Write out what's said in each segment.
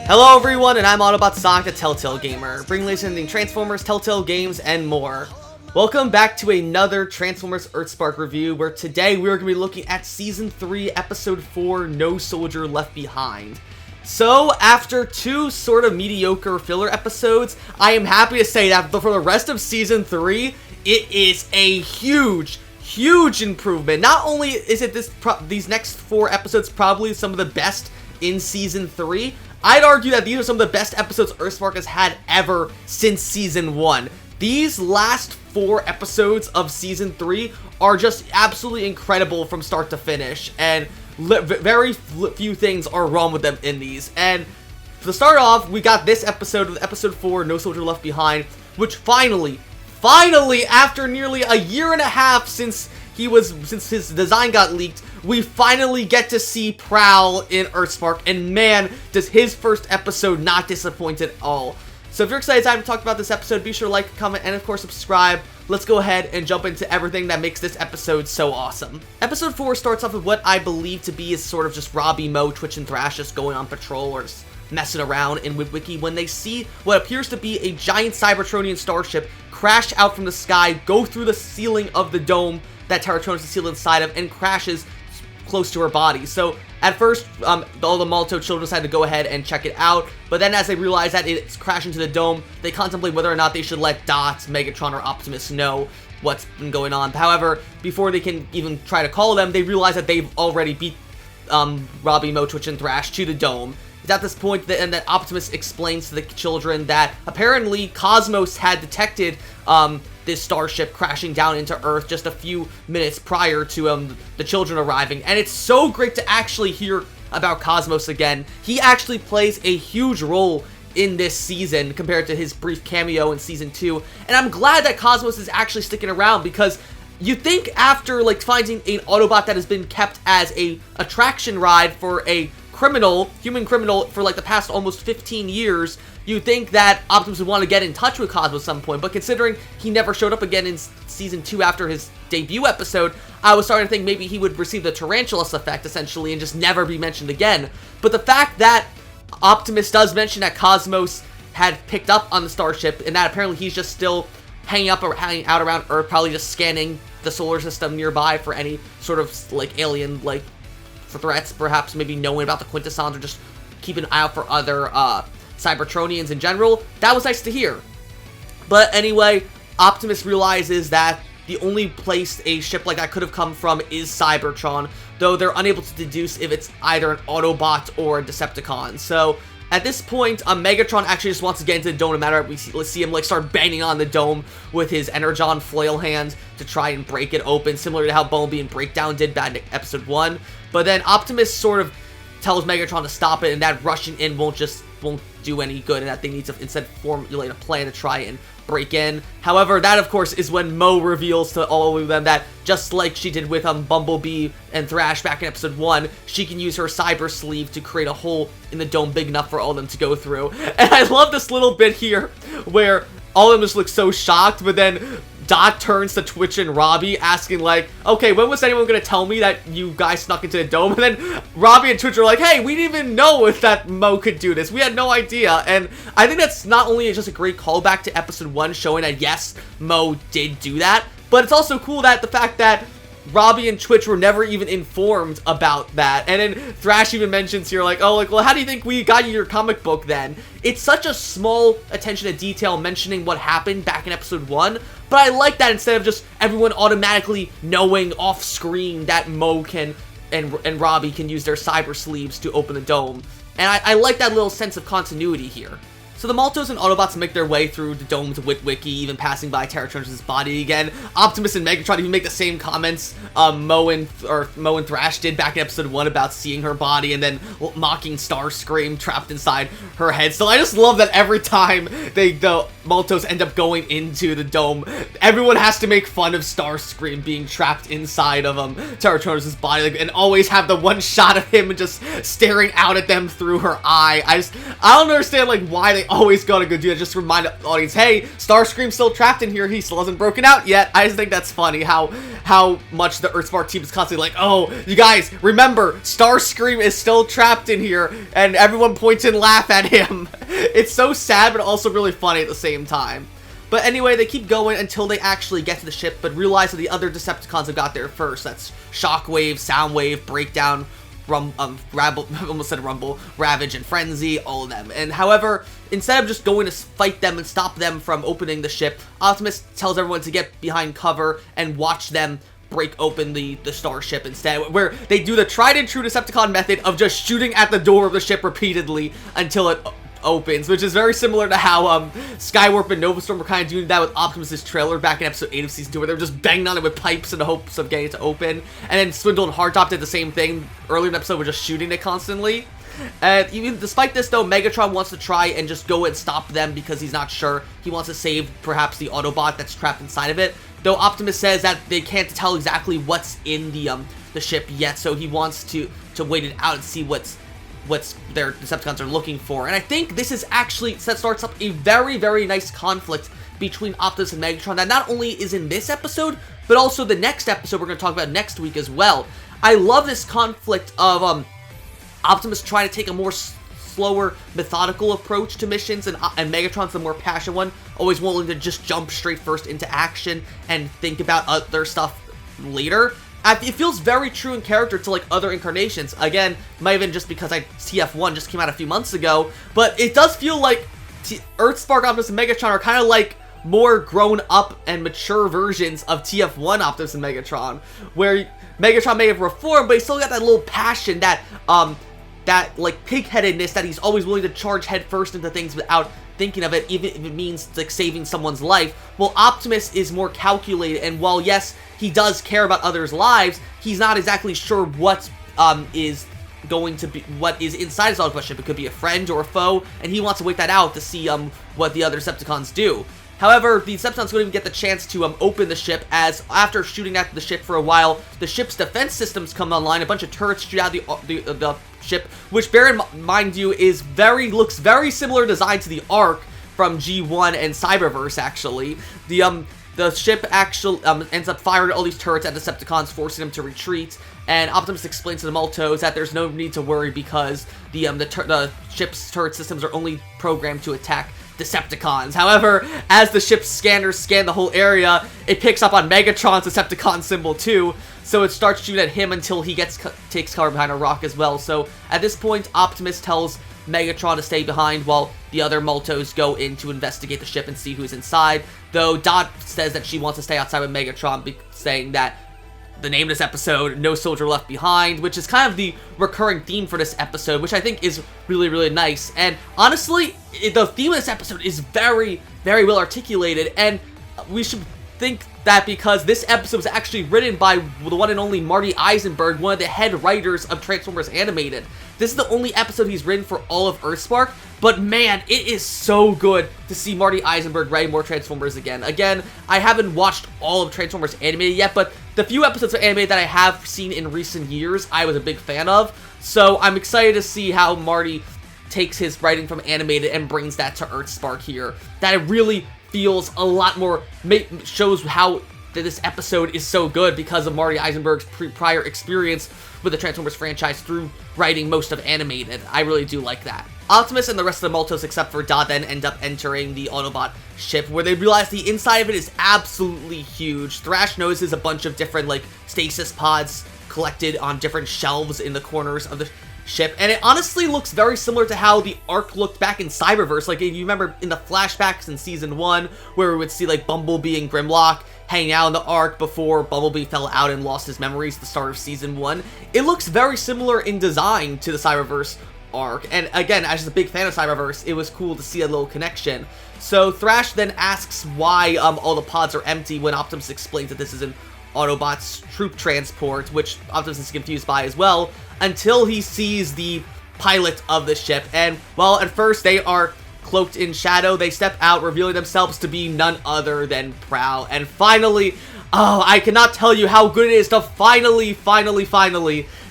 Hello everyone, and I'm Autobot Sonic, the Telltale Gamer, bringing latest in Transformers, Telltale games, and more. Welcome back to another Transformers EarthSpark review, where today we are going to be looking at Season 3, Episode 4, No Soldier Left Behind. So, after two sort of mediocre filler episodes, I am happy to say that for the rest of Season 3, it is a huge improvement. Not only is it these next 4 episodes probably some of the best in Season 3, I'd argue that these are some of the best episodes EarthSpark has had ever since Season 1. These last 4 episodes of Season 3 are just absolutely incredible from start to finish, and very few things are wrong with them in these. And to start off, we got this episode with Episode 4, No Soldier Left Behind, which finally, after nearly a year and a half since his design got leaked, we finally get to see Prowl in EarthSpark, and man, does his first episode not disappoint at all. So if you're excited to talk about this episode, be sure to like, comment, and of course subscribe. Let's go ahead and jump into everything that makes this episode so awesome. Episode 4 starts off with what I believe to be is sort of just Robbie, Mo, Twitch, and Thrash just going on patrol or just messing around in Witwiki when they see what appears to be a giant Cybertronian starship crash out from the sky, go through the ceiling of the dome that Terratron is sealed inside of, and crashes close to her body. So at first, all the Malto children decide to go ahead and check it out, but then as they realize that it's crashing to the dome, they contemplate whether or not they should let Dot, Megatron, or Optimus know what's been going on. However, before they can even try to call them, they realize that they've already beat Robbie, Mo, Twitch, and Thrash to the dome. It's at this point that Optimus explains to the children that apparently Cosmos had detected this starship crashing down into Earth just a few minutes prior to the children arriving. And it's so great to actually hear about Cosmos again. He actually plays a huge role in this season compared to his brief cameo in Season 2. And I'm glad that Cosmos is actually sticking around, because you think after like finding an Autobot that has been kept as a attraction ride for a human criminal for like the past almost 15 years, you'd think that Optimus would want to get in touch with Cosmos at some point, but considering he never showed up again in Season 2 after his debut episode, I was starting to think maybe he would receive the Tarantulas effect, essentially, and just never be mentioned again. But the fact that Optimus does mention that Cosmos had picked up on the starship, and that apparently he's just still hanging out around Earth, probably just scanning the solar system nearby for any sort of, like, alien, like, for threats, perhaps maybe knowing about the Quintessons, or just keeping an eye out for other, Cybertronians in general. That was nice to hear. But anyway, Optimus realizes that the only place a ship like that could have come from is Cybertron, though they're unable to deduce if it's either an Autobot or a Decepticon. So at this point, Megatron actually just wants to get into the dome no matter what. Let's see him like start banging on the dome with his Energon flail hand to try and break it open, similar to how Bumblebee and Breakdown did back in Episode 1. But then Optimus sort of tells Megatron to stop it, and that rushing in won't do any good, and that they need to instead formulate a plan to try and break in. However, that of course is when Mo reveals to all of them that just like she did with Bumblebee and Thrash back in Episode 1, she can use her cyber sleeve to create a hole in the dome big enough for all of them to go through. And I love this little bit here where all of them just look so shocked, but then Dot turns to Twitch and Robbie asking like, okay, when was anyone going to tell me that you guys snuck into the dome? And then Robbie and Twitch are like, hey, we didn't even know if that Mo could do this. We had no idea. And I think that's not only just a great callback to Episode 1 showing that yes, Mo did do that, but it's also cool that the fact that Robbie and Twitch were never even informed about that. And then Thrash even mentions here like, oh, like, well, how do you think we got you your comic book then? It's such a small attention to detail mentioning what happened back in Episode 1, but I like that instead of just everyone automatically knowing off screen that Mo can and Robbie can use their cyber sleeves to open the dome. And I like that little sense of continuity here. So the Maltos and Autobots make their way through the dome to Witwiki, even passing by Terratron's body again. Optimus and Megatron even make the same comments Mo and Thrash did back in Episode 1 about seeing her body and then mocking Starscream trapped inside her head. So I just love that every time Maltos end up going into the dome, everyone has to make fun of Starscream being trapped inside of Terratronos' body, like, and always have the one shot of him just staring out at them through her eye. I don't understand, like, why they always gotta go do that, just to remind the audience, hey, Starscream's still trapped in here, he still hasn't broken out yet. I just think that's funny how much the EarthSpark team is constantly like, oh, you guys, remember, Starscream is still trapped in here, and everyone points and laugh at him. It's so sad, but also really funny at the same time. But anyway, they keep going until they actually get to the ship, but realize that the other Decepticons have got there first. That's Shockwave, Soundwave, Breakdown, almost said Rumble, Ravage, and Frenzy, all of them. And however, instead of just going to fight them and stop them from opening the ship, Optimus tells everyone to get behind cover and watch them break open the starship instead, where they do the tried and true Decepticon method of just shooting at the door of the ship repeatedly until it opens, which is very similar to how Skywarp and Novastorm were kind of doing that with Optimus's trailer back in episode 8 of season 2, where they were just banging on it with pipes in the hopes of getting it to open. And then Swindle and Hardtop did the same thing earlier in the episode, with just shooting it constantly. And even despite this, though, Megatron wants to try and just go and stop them because he's not sure. He wants to save perhaps the Autobot that's trapped inside of it, though Optimus says that they can't tell exactly what's in the ship yet, so he wants to wait it out and see what's their Decepticons are looking for. And I think this is actually starts up a very, very nice conflict between Optimus and Megatron that not only is in this episode, but also the next episode we're going to talk about next week as well. I love this conflict of Optimus trying to take a more slower, methodical approach to missions, and Megatron's the more passionate one, always willing to just jump straight first into action and think about other stuff later. It feels very true in character to, like, other incarnations. Again, might have been just because TF1 just came out a few months ago, but it does feel like EarthSpark, Optimus, and Megatron are kind of like more grown up and mature versions of TF1 Optimus and Megatron, where Megatron may have reformed, but he still got that little passion, that like pig-headedness that he's always willing to charge headfirst into things without thinking of it, even if it means like saving someone's life. Well, Optimus is more calculated, and while yes, he does care about others' lives, he's not exactly sure what is going to be, what is inside his Autobot ship. It could be a friend or a foe, and he wants to wait that out to see what the other Decepticons do. However, the Decepticons don't even get the chance to open the ship, as after shooting at the ship for a while, the ship's defense systems come online. A bunch of turrets shoot out the ship, which, bear in mind, looks very similar design to the Ark from G1 and Cyberverse. Actually, the ship actually ends up firing all these turrets at Decepticons, forcing them to retreat. And Optimus explains to the Maltos that there's no need to worry because the ship's turret systems are only programmed to attack Decepticons. However, as the ship's scanners scan the whole area, it picks up on Megatron's Decepticon symbol too, so it starts shooting at him until he takes cover behind a rock as well. So at this point, Optimus tells Megatron to stay behind while the other Maltos go in to investigate the ship and see who's inside, though Dot says that she wants to stay outside with Megatron, saying that the name of this episode, No Soldier Left Behind, which is kind of the recurring theme for this episode, which I think is really, really nice. And honestly, the theme of this episode is very, very well articulated, and we should think that because this episode was actually written by the one and only Marty Eisenberg, one of the head writers of Transformers Animated. This is the only episode he's written for all of EarthSpark, but man, it is so good to see Marty Eisenberg writing more Transformers again. Again, I haven't watched all of Transformers Animated yet, but the few episodes of Animated that I have seen in recent years, I was a big fan of. So I'm excited to see how Marty takes his writing from Animated and brings that to EarthSpark here. That it really feels a lot more, shows how this episode is so good because of Marty Eisenberg's prior experience with the Transformers franchise through writing most of Animated. I really do like that. Optimus and the rest of the Maltos, except for Dot, then end up entering the Autobot ship, where they realize the inside of it is absolutely huge. Thrash notices a bunch of different, like, stasis pods collected on different shelves in the corners of the ship, and it honestly looks very similar to how the Ark looked back in Cyberverse. Like, if you remember in the flashbacks in Season 1, where we would see, like, Bumblebee and Grimlock hanging out in the Ark before Bumblebee fell out and lost his memories at the start of Season 1. It looks very similar in design to the Cyberverse Ark, and again, as a big fan of Cyberverse, it was cool to see a little connection. So Thrash then asks why all the pods are empty when Optimus explains that this is an Autobot's troop transport, which Optimus is confused by as well, until he sees the pilot of the ship. And, well, at first they are cloaked in shadow, they step out, revealing themselves to be none other than Prowl. And finally, oh, I cannot tell you how good it is to finally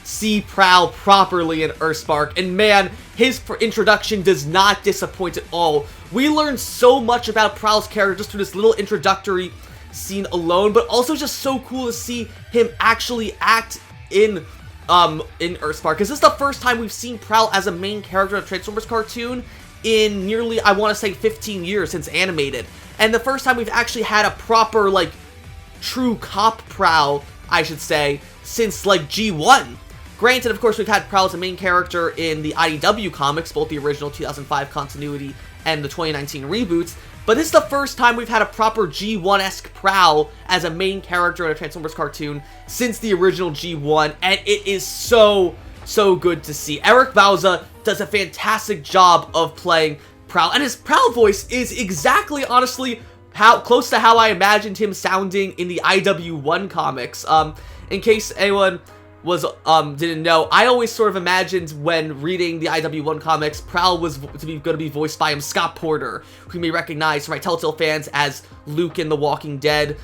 see Prowl properly in EarthSpark. And man, his introduction does not disappoint at all. We learned so much about Prowl's character just through this little introductory scene alone, but also just so cool to see him actually act in EarthSpark, because this is the first time we've seen Prowl as a main character in a Transformers cartoon in nearly, I want to say, 15 years since animated. And the first time we've actually had a proper, like, true cop Prowl, I should say, since, like, G1. Granted, of course, we've had Prowl as a main character in the IDW comics, both the original 2005 continuity and the 2019 reboots, but this is the first time we've had a proper G1-esque Prowl as a main character in a Transformers cartoon since the original G1, and it is so good to see. Eric Bauza does a fantastic job of playing Prowl, and his Prowl voice is exactly, honestly, how close to how I imagined him sounding in the IW1 comics. In case anyone didn't know, I always sort of imagined when reading the IW1 comics, Prowl was going to be voiced by Scott Porter, who you may recognize from my Telltale fans as Luke in The Walking Dead,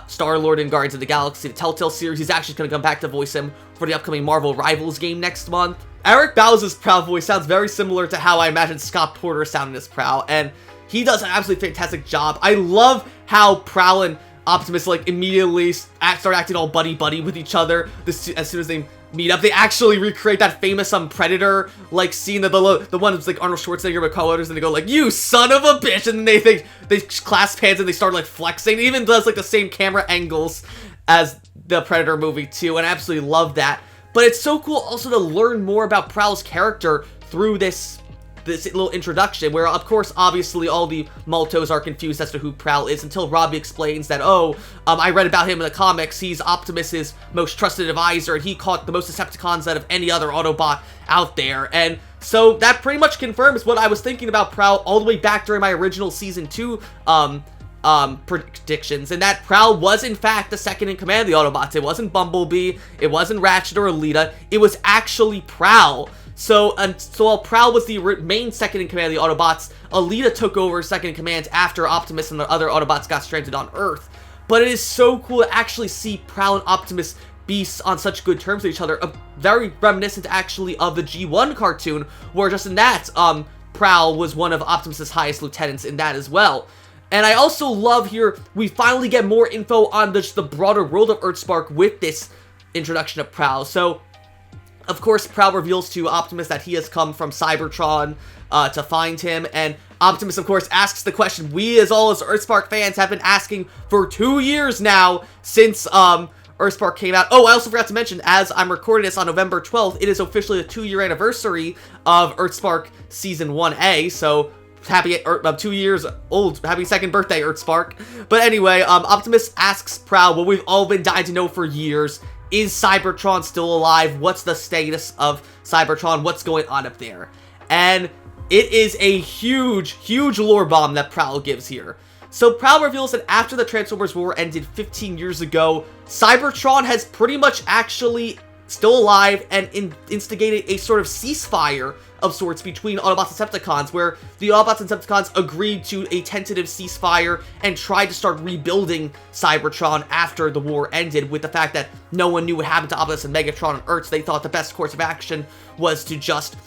Star-Lord in Guardians of the Galaxy, the Telltale series. He's actually going to come back to voice him for the upcoming Marvel Rivals game next month. Eric Bauza's Prowl voice sounds very similar to how I imagined Scott Porter sounding as Prowl, and he does an absolutely fantastic job. I love how Prowl and Optimus, like, immediately start acting all buddy-buddy with each other as soon as they meet up. They actually recreate that famous Predator, like, scene, that the one that's, like, Arnold Schwarzenegger with co-owners, and they go, like, "You son of a bitch!" And then they clasp hands and they start, like, flexing. It even does, like, the same camera angles as the Predator movie, too, and I absolutely love that. But it's so cool also to learn more about Prowl's character through this little introduction, where, of course, obviously, all the Maltos are confused as to who Prowl is until Robbie explains that, I read about him in the comics, he's Optimus's most trusted advisor, and he caught the most Decepticons out of any other Autobot out there. And so that pretty much confirms what I was thinking about Prowl all the way back during my original Season 2 predictions, and that Prowl was, in fact, the second in command of the Autobots. It wasn't Bumblebee, it wasn't Ratchet or Alita, it was actually Prowl. So while Prowl was the main second in command of the Autobots, Alita took over second in command after Optimus and the other Autobots got stranded on Earth. But it is so cool to actually see Prowl and Optimus be on such good terms with each other. Very reminiscent, actually, of the G1 cartoon, where just in that, Prowl was one of Optimus's highest lieutenants in that as well. And I also love here, we finally get more info on just the broader world of EarthSpark with this introduction of Prowl. So, of course, Prowl reveals to Optimus that he has come from Cybertron to find him, and Optimus, of course, asks the question we, as EarthSpark fans, have been asking for 2 years now since EarthSpark came out. Oh, I also forgot to mention, as I'm recording this on November 12th, it is officially the 2-year anniversary of EarthSpark Season 1A, so happy 2 years old, happy second birthday, EarthSpark. But anyway, Optimus asks Prowl what we've all been dying to know for years. Is Cybertron still alive? What's the status of Cybertron? What's going on up there? And it is a huge lore bomb that Prowl gives here. So Prowl reveals that after the Transformers War ended 15 years ago, Cybertron has pretty much actually still alive and instigated a sort of ceasefire of sorts between Autobots and Decepticons, where the Autobots and Decepticons agreed to a tentative ceasefire and tried to start rebuilding Cybertron after the war ended, with the fact that no one knew what happened to Optimus and Megatron on Earth. So they thought the best course of action was to just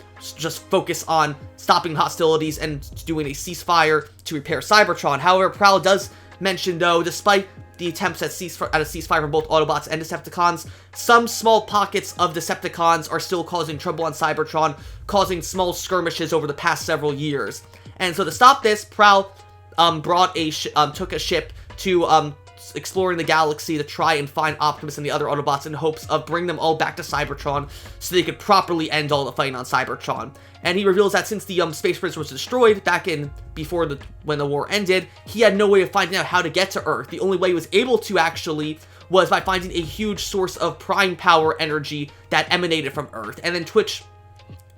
focus on stopping hostilities and doing a ceasefire to repair Cybertron. However, Prowl does mention, though, despite the attempts at a ceasefire from both Autobots and Decepticons, some small pockets of Decepticons are still causing trouble on Cybertron, causing small skirmishes over the past several years. And so to stop this, Prowl took a ship to exploring the galaxy to try and find Optimus and the other Autobots in hopes of bringing them all back to Cybertron so they could properly end all the fighting on Cybertron. And he reveals that since the Space Prince was destroyed back when the war ended, he had no way of finding out how to get to Earth. The only way he was able to actually was by finding a huge source of prime power energy that emanated from Earth. And then Twitch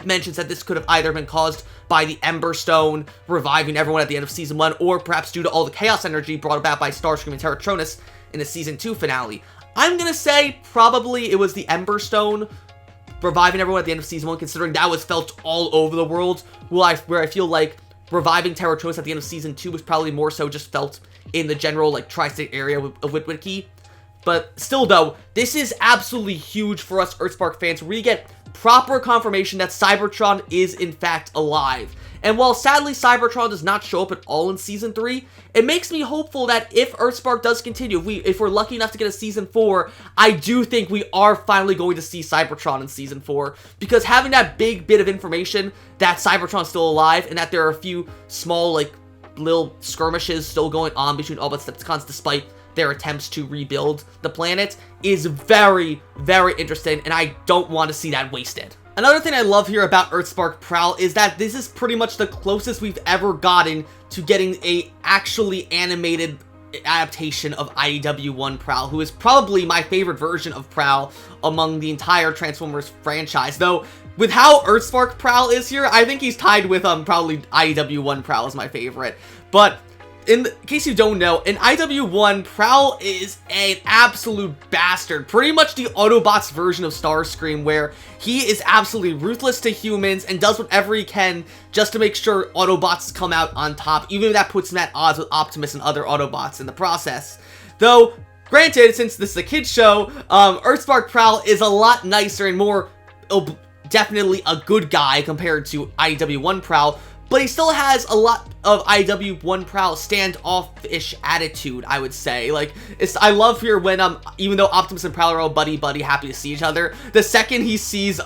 mentions that this could have either been caused by the Ember Stone reviving everyone at the end of Season 1, or perhaps due to all the Chaos energy brought about by Starscream and Terratronus in the Season 2 finale. I'm gonna say probably it was the Ember Stone reviving everyone at the end of Season 1, considering that was felt all over the world, where I feel like reviving Terratronis at the end of Season 2 was probably more so just felt in the general, like, tri-state area of Witwicky. But still, though, this is absolutely huge for us EarthSpark fans. We get proper confirmation that Cybertron is, in fact, alive. And while sadly Cybertron does not show up at all in Season 3, it makes me hopeful that if EarthSpark does continue, if we're lucky enough to get a Season 4, I do think we are finally going to see Cybertron in Season 4. Because having that big bit of information that Cybertron's still alive, and that there are a few small, like, little skirmishes still going on between Autobots and Decepticons despite their attempts to rebuild the planet, is very, very interesting, and I don't want to see that wasted. Another thing I love here about EarthSpark Prowl is that this is pretty much the closest we've ever gotten to getting a actually animated adaptation of IDW1 Prowl, who is probably my favorite version of Prowl among the entire Transformers franchise. Though, with how EarthSpark Prowl is here, I think he's tied with probably IDW1 Prowl as my favorite. But in case you don't know, in IW1, Prowl is an absolute bastard. Pretty much the Autobots version of Starscream, where he is absolutely ruthless to humans and does whatever he can just to make sure Autobots come out on top, even if that puts him at odds with Optimus and other Autobots in the process. Though, granted, since this is a kid's show, EarthSpark Prowl is a lot nicer and more definitely a good guy compared to IW1 Prowl, but he still has a lot of IW1 Prowl standoff-ish attitude, I would say. Like, I love here when, even though Optimus and Prowl are all buddy-buddy, happy to see each other, the second he sees,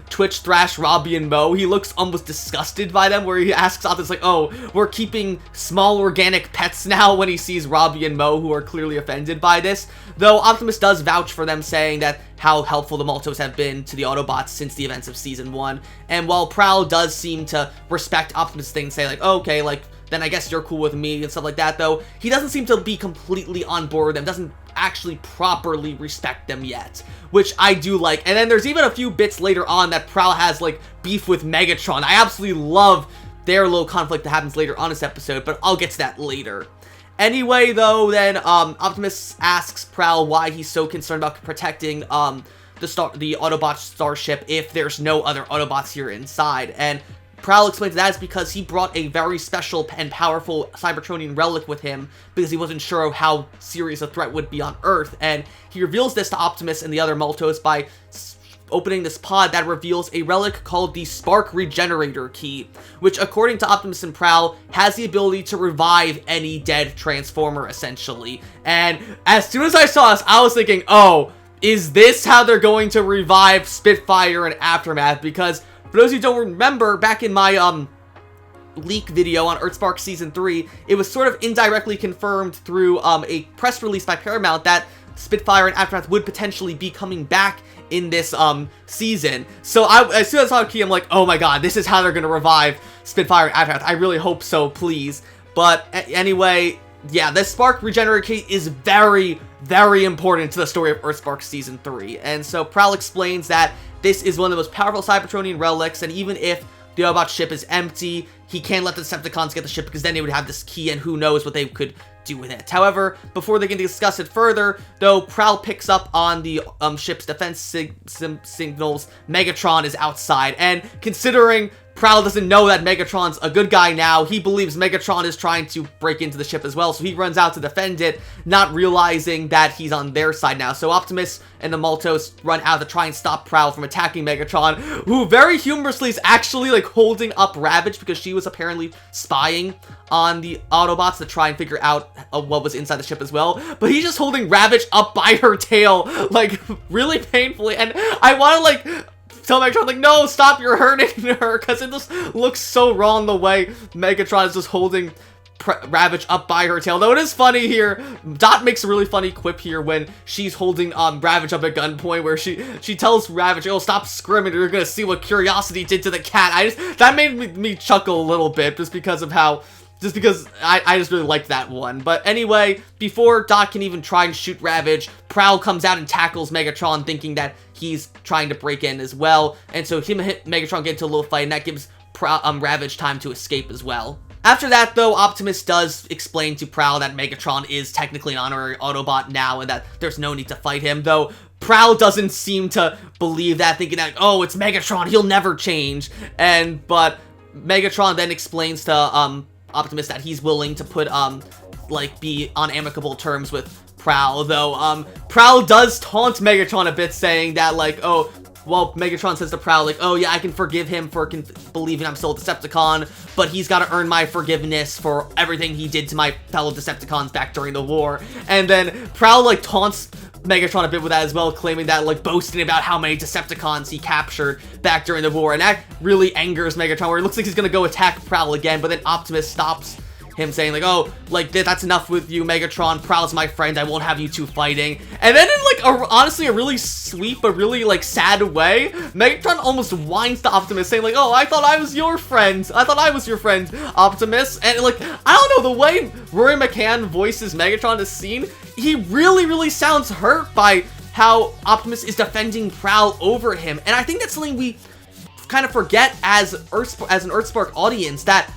Twitch, Thrash, Robbie, and Mo, he looks almost disgusted by them, where he asks Optimus, like, oh, we're keeping small organic pets now, when he sees Robbie and Mo, who are clearly offended by this. Though Optimus does vouch for them, saying that how helpful the Maltos have been to the Autobots since the events of Season 1. And while Prowl does seem to respect Optimus' thing and say, like, oh, okay, like, then I guess you're cool with me and stuff like that, though, he doesn't seem to be completely on board with them, doesn't actually properly respect them yet, which I do like. And then there's even a few bits later on that Prowl has, like, beef with Megatron. I absolutely love their little conflict that happens later on this episode, but I'll get to that later. Anyway, though, then, Optimus asks Prowl why he's so concerned about protecting, the Autobot starship if there's no other Autobots here inside, and Prowl explains that is because he brought a very special and powerful Cybertronian relic with him because he wasn't sure of how serious a threat would be on Earth, and he reveals this to Optimus and the other Maltos by opening this pod that reveals a relic called the Spark Regenerator Key, which, according to Optimus and Prowl, has the ability to revive any dead Transformer, essentially. And as soon as I saw this, I was thinking, oh, is this how they're going to revive Spitfire and Aftermath? Because, for those who don't remember, back in my, leak video on EarthSpark Season 3, it was sort of indirectly confirmed through, a press release by Paramount that Spitfire and Aftermath would potentially be coming back in this, season. So as soon as I saw the key, I'm like, oh my god, this is how they're gonna revive Spitfire and Aftermath. I really hope so, please. But anyway, yeah, this Spark Regenerator Key is very, very important to the story of EarthSpark Season 3. And so Prowl explains that this is one of the most powerful Cybertronian relics, and even if the Autobot ship is empty, he can't let the Decepticons get the ship because then they would have this key and who knows what they could do with it. However, before they can discuss it further, though, Prowl picks up on the ship's defense signals. Megatron is outside, and considering Prowl doesn't know that Megatron's a good guy now, he believes Megatron is trying to break into the ship as well, so he runs out to defend it, not realizing that he's on their side now. So Optimus and the Maltos run out to try and stop Prowl from attacking Megatron, who very humorously is actually, like, holding up Ravage because she was apparently spying on the Autobots to try and figure out what was inside the ship as well. But he's just holding Ravage up by her tail, like, really painfully, and I want to, like, tell Megatron, like, no, stop, you're hurting her, because it just looks so wrong the way Megatron is just holding Ravage up by her tail. Though it is funny here, Dot makes a really funny quip here when she's holding Ravage up at gunpoint, where she tells Ravage, oh, stop screaming, you're gonna see what Curiosity did to the cat. That made me chuckle a little bit, just because I just really liked that one. But anyway, before Dot can even try and shoot Ravage, Prowl comes out and tackles Megatron, thinking that he's trying to break in as well. And so him and Megatron get into a little fight, and that gives Ravage time to escape as well. After that, though, Optimus does explain to Prowl that Megatron is technically an honorary Autobot now, and that there's no need to fight him, though Prowl doesn't seem to believe that, thinking that, oh, it's Megatron, he'll never change. But Megatron then explains to Optimus that he's willing to put like be on amicable terms with Prowl, though Prowl does taunt Megatron a bit, saying that like, oh, well, Megatron says to Prowl, like, oh yeah, I can forgive him for believing I'm still a Decepticon, but he's got to earn my forgiveness for everything he did to my fellow Decepticons back during the war. And then Prowl, like, taunts Megatron a bit with that as well, claiming that, like, boasting about how many Decepticons he captured back during the war, and that really angers Megatron, where it looks like he's gonna go attack Prowl again, but then Optimus stops him, saying like, oh, like, that's enough with you, Megatron. Prowl's my friend. I won't have you two fighting. And then in, like, honestly, a really sweet but really, like, sad way, Megatron almost whines to Optimus, saying like, oh, I thought I was your friend. I thought I was your friend, Optimus. And, like, I don't know, the way Rory McCann voices Megatron in this scene, he really sounds hurt by how Optimus is defending Prowl over him. And I think that's something we kind of forget as an EarthSpark audience, that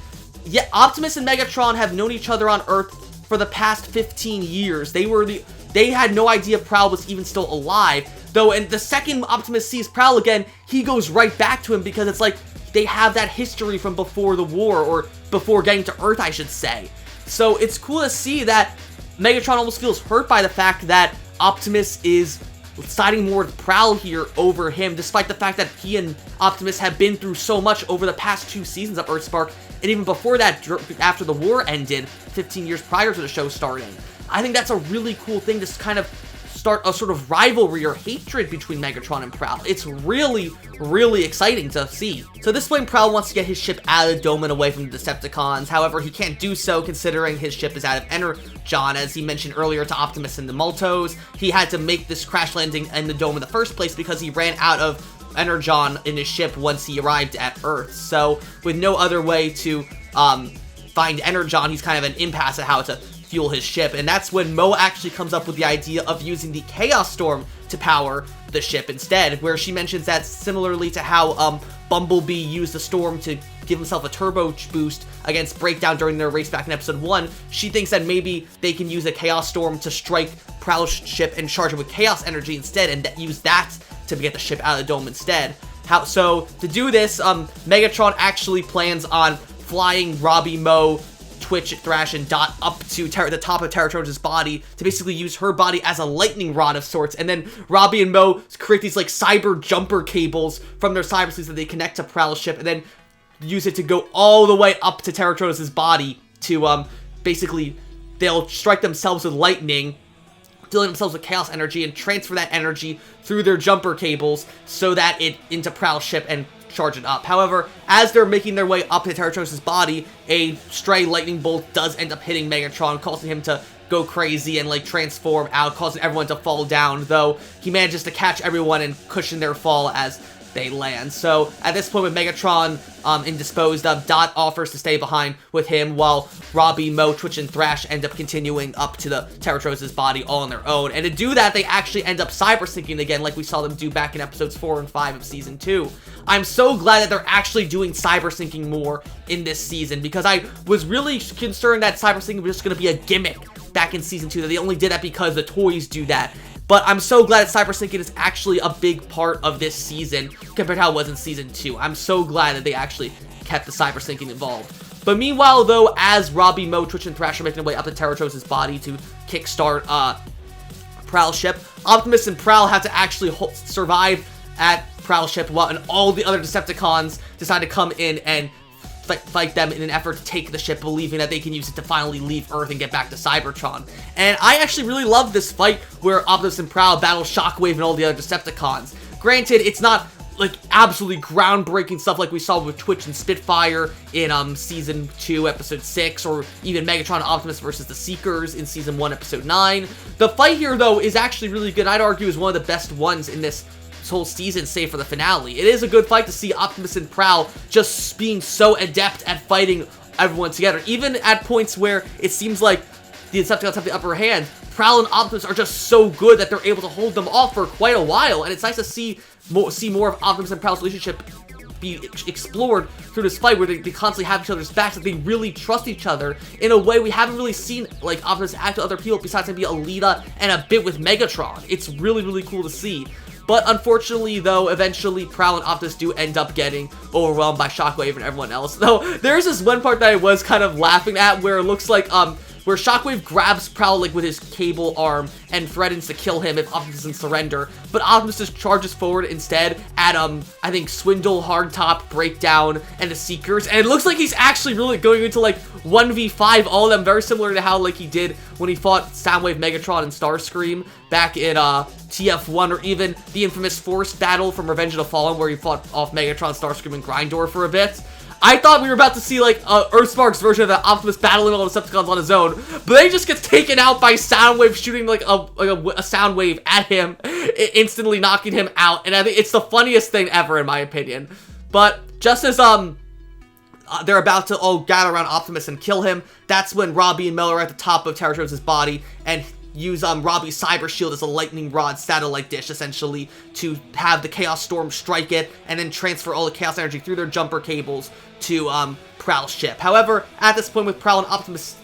yeah, Optimus and Megatron have known each other on Earth for the past 15 years. They had no idea Prowl was even still alive. Though, and the second Optimus sees Prowl again, he goes right back to him, because it's like they have that history from before the war, or before getting to Earth, I should say. So it's cool to see that Megatron almost feels hurt by the fact that Optimus is siding more with Prowl here over him, despite the fact that he and Optimus have been through so much over the past 2 seasons of EarthSpark, and even before that, after the war ended, 15 years prior to the show starting. I think that's a really cool thing to kind of start a sort of rivalry or hatred between Megatron and Prowl. It's really exciting to see. So at this point, Prowl wants to get his ship out of the dome and away from the Decepticons. However, he can't do so, considering his ship is out of Energon, as he mentioned earlier to Optimus and the Multos. He had to make this crash landing in the dome in the first place because he ran out of Energon in his ship once he arrived at Earth. So with no other way to find Energon, he's kind of an impasse at how to fuel his ship, and that's when Mo actually comes up with the idea of using the Chaos Storm to power the ship instead, where she mentions that similarly to how Bumblebee used the Storm to give himself a turbo boost against Breakdown during their race back in episode 1, she thinks that maybe they can use a Chaos Storm to strike Prowl's ship and charge it with Chaos Energy instead, and use that to get the ship out of the dome instead. So to do this, Megatron actually plans on flying Robbie, Mo, Twitch, Thrash, and Dot up to the top of Terratrona's body to basically use her body as a lightning rod of sorts, and then Robbie and Mo create these like cyber jumper cables from their cyber suits that they connect to Prowl's ship, and then use it to go all the way up to Terratrona's body to basically they'll strike themselves with lightning, filling themselves with chaos energy, and transfer that energy through their jumper cables so that it into Prowl's ship and charge it up. However, as they're making their way up to Terratrona's body, a stray lightning bolt does end up hitting Megatron, causing him to go crazy and like transform out, causing everyone to fall down, though he manages to catch everyone and cushion their fall as they land. So at this point, with Megatron indisposed of, Dot offers to stay behind with him, while Robbie, Mo, Twitch, and Thrash end up continuing up to the Terratrona's body all on their own. And to do that, they actually end up cyber syncing again, like we saw them do back in episodes 4 and 5 of season 2. I'm so glad that they're actually doing cyber syncing more in this season, because I was really concerned that cyber syncing was just going to be a gimmick back in season 2, that they only did that because the toys do that. But I'm so glad that cyber syncing is actually a big part of this season compared to how it was in season 2. I'm so glad that they actually kept the cyber syncing involved. But meanwhile, though, as Robbie, Mo, Twitch, and Thrash are making their way up to Terratrona's body to kickstart Prowl's ship, Optimus and Prowl have to actually survive at Prowl's ship, and all the other Decepticons decide to come in and fight them in an effort to take the ship, believing that they can use it to finally leave Earth and get back to Cybertron. And I actually really love this fight where Optimus and Prowl battle Shockwave and all the other Decepticons. Granted, it's not like absolutely groundbreaking stuff like we saw with Twitch and Spitfire in season 2 episode 6, or even Megatron and Optimus versus the Seekers in season 1 episode 9. The fight here, though, is actually really good. I'd argue is one of the best ones in this whole season, save for the finale. It is a good fight to see Optimus and Prowl just being so adept at fighting everyone together. Even at points where it seems like the Decepticons have the upper hand, Prowl and Optimus are just so good that they're able to hold them off for quite a while, and it's nice to see more of Optimus and Prowl's relationship be explored through this fight, where they constantly have each other's backs, that they really trust each other in a way we haven't really seen like Optimus act with other people besides maybe Alita and a bit with Megatron. It's really cool to see. But unfortunately, though, eventually Prowl and Optimus do end up getting overwhelmed by Shockwave and everyone else. Though, there's this one part that I was kind of laughing at where it looks like, where Shockwave grabs Prowl, like, with his cable arm and threatens to kill him if Optimus doesn't surrender. But Optimus just charges forward instead at, I think, Swindle, Hardtop, Breakdown, and the Seekers. And it looks like he's actually really going into, like, 1v5 all of them, very similar to how, like, he did when he fought Soundwave, Megatron, and Starscream back in, TF1, or even the infamous Force battle from Revenge of the Fallen, where he fought off Megatron, Starscream, and Grindor for a bit. I thought we were about to see, like, EarthSpark's version of the Optimus battling all the Decepticons on his own, but then he just gets taken out by Soundwave shooting, like, a Soundwave at him, instantly knocking him out, and I think it's the funniest thing ever, in my opinion. But just as, they're about to all gather around Optimus and kill him, that's when Robbie and Mel are at the top of Terratrix's body, and use Robbie's Cyber Shield as a lightning rod satellite dish, essentially, to have the Chaos Storm strike it, and then transfer all the Chaos Energy through their jumper cables to Prowl's ship. However, at this point, with Prowl and Optimus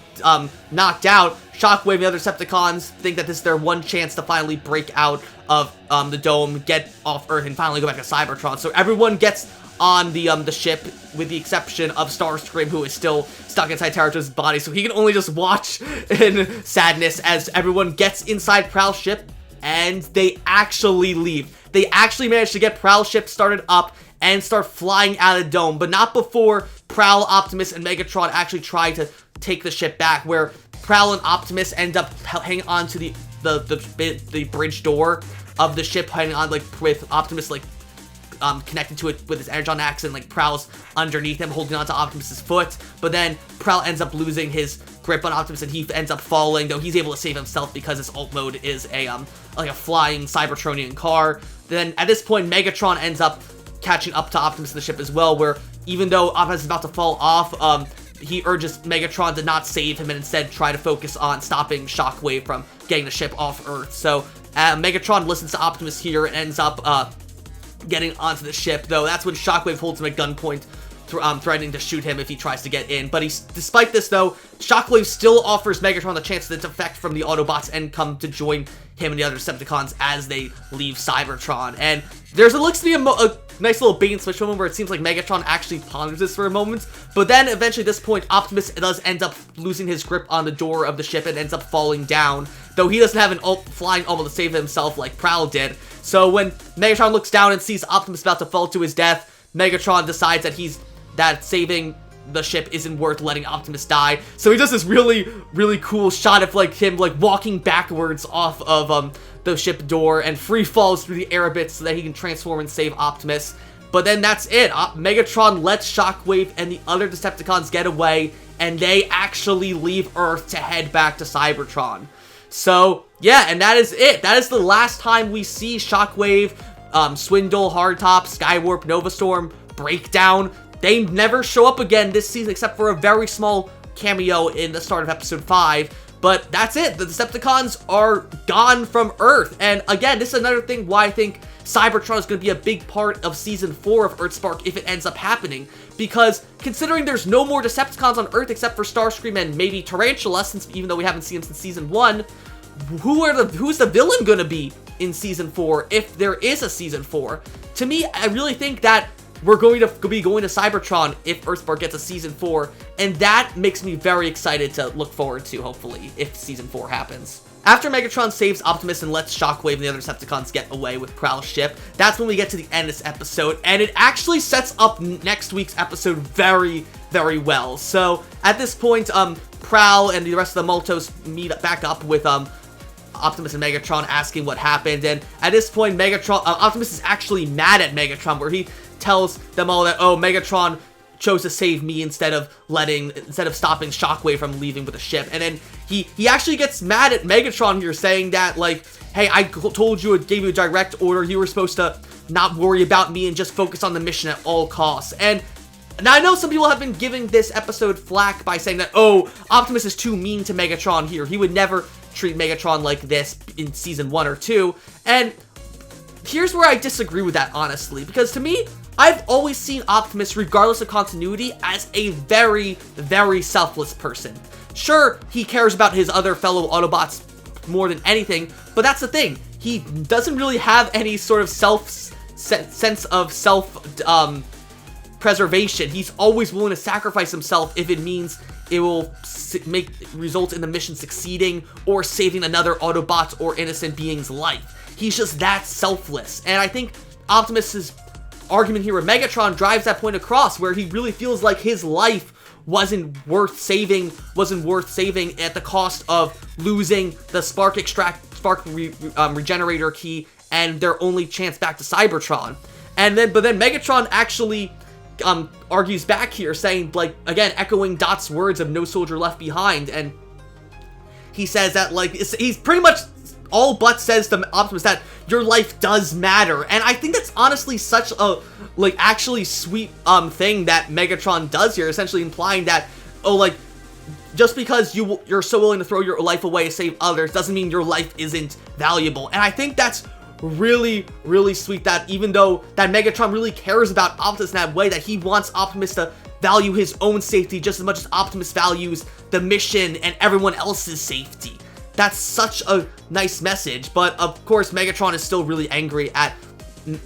knocked out, Shockwave and the other Decepticons think that this is their one chance to finally break out of the dome, get off Earth, and finally go back to Cybertron. So everyone gets on the ship, with the exception of Starscream, who is still stuck inside Terratrix's body, so he can only just watch in sadness as everyone gets inside Prowl's ship, and they actually leave. They actually manage to get Prowl's ship started up and start flying out of the dome, but not before Prowl, Optimus, and Megatron actually try to take the ship back, where Prowl and Optimus end up hanging on to the bridge door of the ship, hanging on, like, with Optimus, like, connected to it with his Energon axe, and, like, Prowl's underneath him holding onto Optimus's foot. But then Prowl ends up losing his grip on Optimus, and he ends up falling, though he's able to save himself because his alt mode is like a flying Cybertronian car. Then at this point, Megatron ends up catching up to Optimus in the ship as well, where even though Optimus is about to fall off, he urges Megatron to not save him and instead try to focus on stopping Shockwave from getting the ship off Earth. So Megatron listens to Optimus here and ends up getting onto the ship, though that's when Shockwave holds him at gunpoint, threatening to shoot him if he tries to get in. But despite this, though, Shockwave still offers Megatron the chance to defect from the Autobots and come to join him and the other Decepticons as they leave Cybertron. And looks to be a nice little bait and switch moment where it seems like Megatron actually ponders this for a moment, but then eventually at this point, Optimus does end up losing his grip on the door of the ship and ends up falling down, though he doesn't have an flying almost to save himself like Prowl did. So when Megatron looks down and sees Optimus about to fall to his death, Megatron decides that saving the ship isn't worth letting Optimus die. So he does this really, really cool shot of, like, him, like, walking backwards off of the ship door and free falls through the air a bit so that he can transform and save Optimus. But then that's it. Megatron lets Shockwave and the other Decepticons get away, and they actually leave Earth to head back to Cybertron. So, yeah, and that is it. That is the last time we see Shockwave, Swindle, Hardtop, Skywarp, Novastorm, Breakdown. They never show up again this season except for a very small cameo in the start of episode 5. But that's it. The Decepticons are gone from Earth. And again, this is another thing why I think Cybertron is going to be a big part of Season 4 of EarthSpark if it ends up happening. Because considering there's no more Decepticons on Earth except for Starscream and maybe Tarantula, even though we haven't seen him since Season 1, who's the villain going to be in Season 4 if there is a Season 4? To me, I really think that we're going to be going to Cybertron if EarthSpark gets a Season 4, and that makes me very excited to look forward to, hopefully, if Season 4 happens. After Megatron saves Optimus and lets Shockwave and the other Decepticons get away with Prowl's ship, that's when we get to the end of this episode, and it actually sets up next week's episode very, very well. So, at this point, Prowl and the rest of the Multos meet back up with, Optimus and Megatron asking what happened, and at this point, Optimus is actually mad at Megatron, where he tells them all that, oh, Megatron chose to save me instead of stopping Shockwave from leaving with the ship. And then he actually gets mad at Megatron here, saying that, like, hey, I told you, gave you a direct order, you were supposed to not worry about me and just focus on the mission at all costs. And now I know some people have been giving this episode flack by saying that, oh, Optimus is too mean to Megatron here, he would never treat Megatron like this in Season 1 or 2, and here's where I disagree with that, honestly, because to me, I've always seen Optimus, regardless of continuity, as a very, very selfless person. Sure, he cares about his other fellow Autobots more than anything, but that's the thing. he doesn't really have any sort of sense of self-preservation. He's always willing to sacrifice himself if it means it will result in the mission succeeding or saving another Autobot or innocent being's life. He's just that selfless. And I think Optimus's argument here with Megatron drives that point across, where he really feels like his life wasn't worth saving at the cost of losing the spark regenerator key and their only chance back to Cybertron. But then Megatron actually argues back here, saying, like, again, echoing Dot's words of no soldier left behind, and he says that, like, he's pretty much all but says to Optimus that your life does matter. And I think that's honestly such a, like, actually sweet thing that Megatron does here, essentially implying that, oh, like, just because you're so willing to throw your life away to save others doesn't mean your life isn't valuable. And I think that's really, really sweet, that even though that Megatron really cares about Optimus in that way, that he wants Optimus to value his own safety just as much as Optimus values the mission and everyone else's safety. That's such a nice message. But of course, Megatron is still really angry at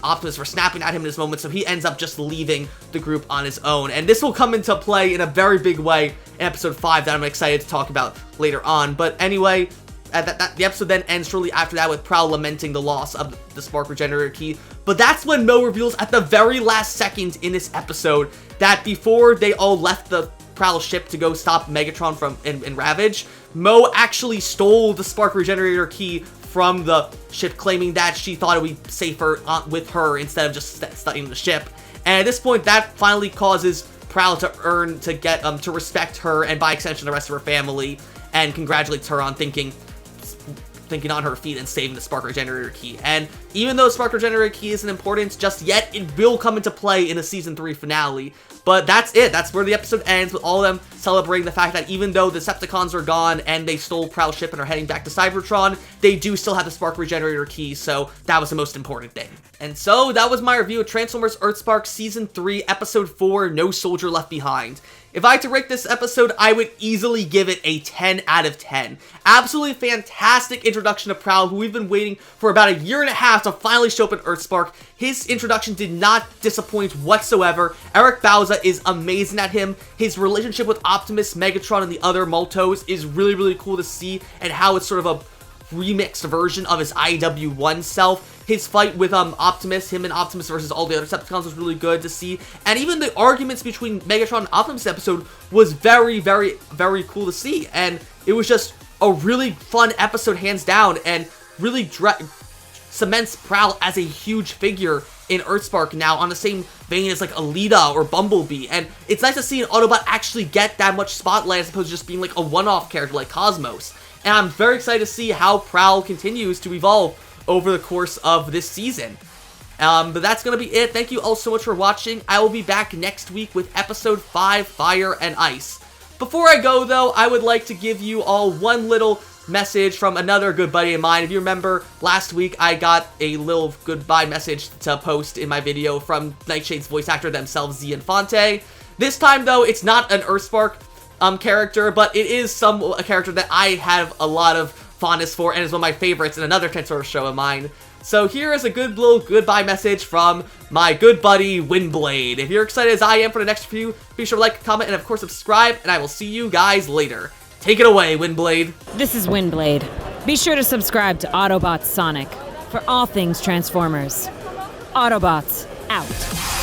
Optimus for snapping at him in this moment, so he ends up just leaving the group on his own. And this will come into play in a very big way in episode 5 that I'm excited to talk about later on. But anyway, the episode then ends shortly after that with Prowl lamenting the loss of the spark regenerator key. But that's when Mo reveals at the very last second in this episode that before they all left the Prowl ship to go stop Megatron from in Ravage, Mo actually stole the spark regenerator key from the ship, claiming that she thought it would be safer with her instead of just studying the ship. And at this point, that finally causes Prowl to respect her, and by extension the rest of her family, and congratulates her on thinking on her feet and saving the spark regenerator key. And even though spark regenerator key isn't important just yet, it will come into play in the season 3 finale. But that's it. That's where the episode ends, with all of them celebrating the fact that even though the Decepticons are gone and they stole Prowl's ship and are heading back to Cybertron, they do still have the spark regenerator key, so that was the most important thing. And so that was my review of Transformers EarthSpark Season 3, Episode 4, No Soldier Left Behind. If I had to rate this episode, I would easily give it a 10 out of 10. Absolutely fantastic introduction to Prowl, who we've been waiting for about a year and a half to finally show up in EarthSpark. His introduction did not disappoint whatsoever. Eric Bauza is amazing at him. His relationship with Optimus, Megatron, and the other Multos is really, really cool to see, and how it's sort of a remixed version of his IW1 self. His fight with Optimus, him and Optimus versus all the other Decepticons, was really good to see. And even the arguments between Megatron and Optimus episode was very, very, very cool to see. And it was just a really fun episode, hands down, and really cements Prowl as a huge figure in EarthSpark now, on the same vein as like Alita or Bumblebee. And it's nice to see an Autobot actually get that much spotlight as opposed to just being like a one-off character like Cosmos. And I'm very excited to see how Prowl continues to evolve over the course of this season. But that's going to be it. Thank you all so much for watching. I will be back next week with Episode 5, Fire and Ice. Before I go, though, I would like to give you all one little message from another good buddy of mine. If you remember, last week I got a little goodbye message to post in my video from Nightshade's voice actor themselves, Z Infante. This time, though, it's not an EarthSpark character, but it is a character that I have a lot of fondness for, and is one of my favorites in another Transformers show of mine. So here is a good little goodbye message from my good buddy Windblade. If you're excited as I am for the next review, be sure to like, comment, and of course subscribe, and I will see you guys later. Take it away, Windblade. This is Windblade. Be sure to subscribe to Autobot Sonic for all things Transformers. Autobots, out.